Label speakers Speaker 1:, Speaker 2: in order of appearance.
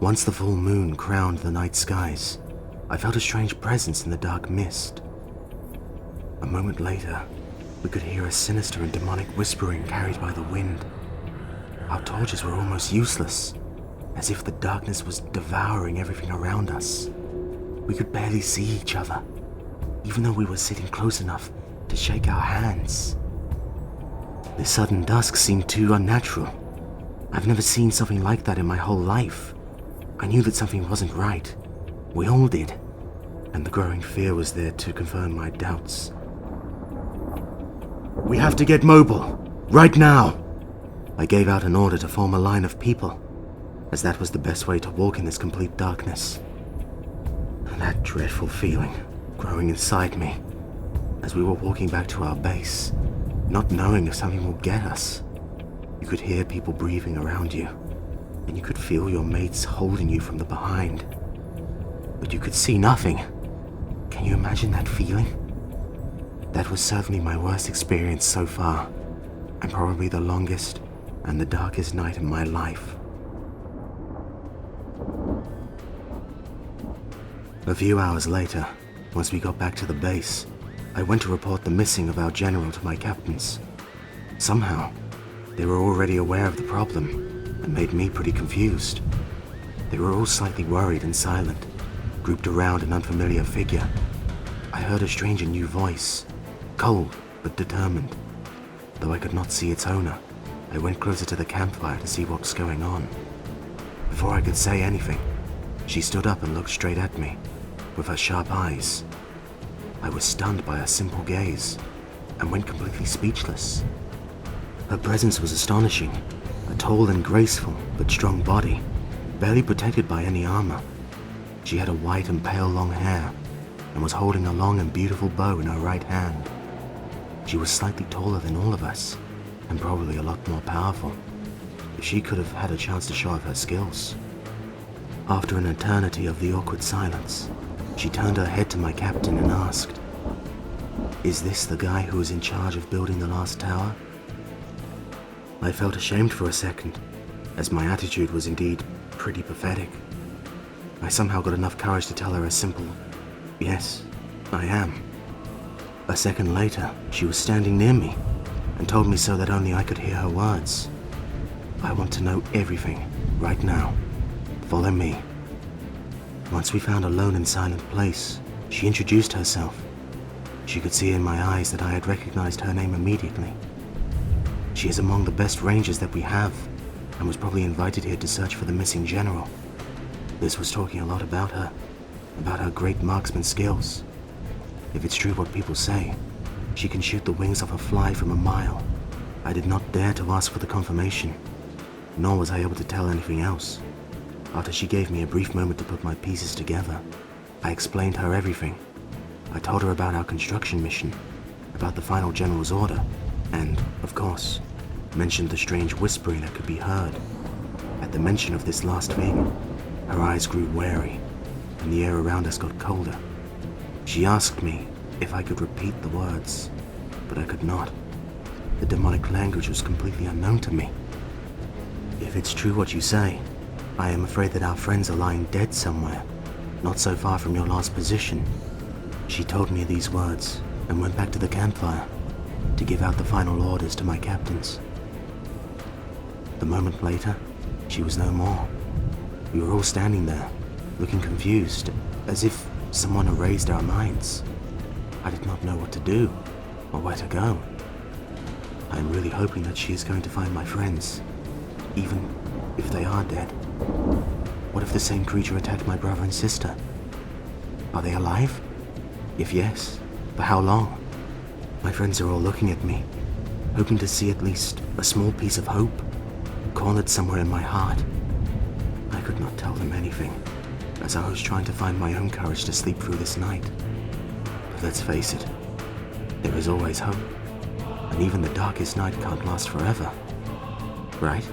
Speaker 1: Once the full moon crowned the night skies, I felt a strange presence in the dark mist. A moment later, we could hear a sinister and demonic whispering carried by the wind. Our torches were almost useless, as if the darkness was devouring everything around us. We could barely see each other, even though we were sitting close enough to shake our hands. This sudden dusk seemed too unnatural. I've never seen something like that in my whole life. I knew that something wasn't right. We all did. And the growing fear was there to confirm my doubts. "We have to get mobile, right now!" I gave out an order to form a line of people, as that was the best way to walk in this complete darkness. And that dreadful feeling growing inside me as we were walking back to our base, not knowing if something will get us. You could hear people breathing around you, and you could feel your mates holding you from the behind. But you could see nothing. Can you imagine that feeling? That was certainly my worst experience so far, and probably the longest and the darkest night in my life. A few hours later, once we got back to the base, I went to report the missing of our general to my captains. Somehow, they were already aware of the problem and made me pretty confused. They were all slightly worried and silent, grouped around an unfamiliar figure. I heard a strange and new voice, cold but determined. Though I could not see its owner, I went closer to the campfire to see what was going on. Before I could say anything, she stood up and looked straight at me, with her sharp eyes. I was stunned by her simple gaze, and went completely speechless. Her presence was astonishing, a tall and graceful but strong body, barely protected by any armor. She had a white and pale long hair, and was holding a long and beautiful bow in her right hand. She was slightly taller than all of us, and probably a lot more powerful. If she could have had a chance to show off her skills. After an eternity of the awkward silence, she turned her head to my captain and asked, "Is this the guy who was in charge of building the last tower?" I felt ashamed for a second, as my attitude was indeed pretty pathetic. I somehow got enough courage to tell her a simple, "Yes, I am." A second later, she was standing near me and told me so that only I could hear her words. "I want to know everything, right now. Follow me." Once we found a lone and silent place, she introduced herself. She could see in my eyes that I had recognized her name immediately. She is among the best rangers that we have, and was probably invited here to search for the missing general. This was talking a lot about her great marksman skills. If it's true what people say, she can shoot the wings of a fly from a mile. I did not dare to ask for the confirmation, nor was I able to tell anything else. After she gave me a brief moment to put my pieces together, I explained her everything. I told her about our construction mission, about the final general's order, and, of course, mentioned the strange whispering that could be heard. At the mention of this last thing, her eyes grew wary, and the air around us got colder. She asked me if I could repeat the words, but I could not. The demonic language was completely unknown to me. "If it's true what you say, I am afraid that our friends are lying dead somewhere, not so far from your last position." She told me these words and went back to the campfire to give out the final orders to my captains. A moment later, she was no more. We were all standing there, looking confused, as if someone erased our minds. I did not know what to do, or where to go. I am really hoping that she is going to find my friends, even if they are dead. What if the same creature attacked my brother and sister? Are they alive? If yes, for how long? My friends are all looking at me, hoping to see at least a small piece of hope, cornered somewhere in my heart. I could not tell them anything, as I was trying to find my own courage to sleep through this night. But let's face it, there is always hope, and even the darkest night can't last forever, right?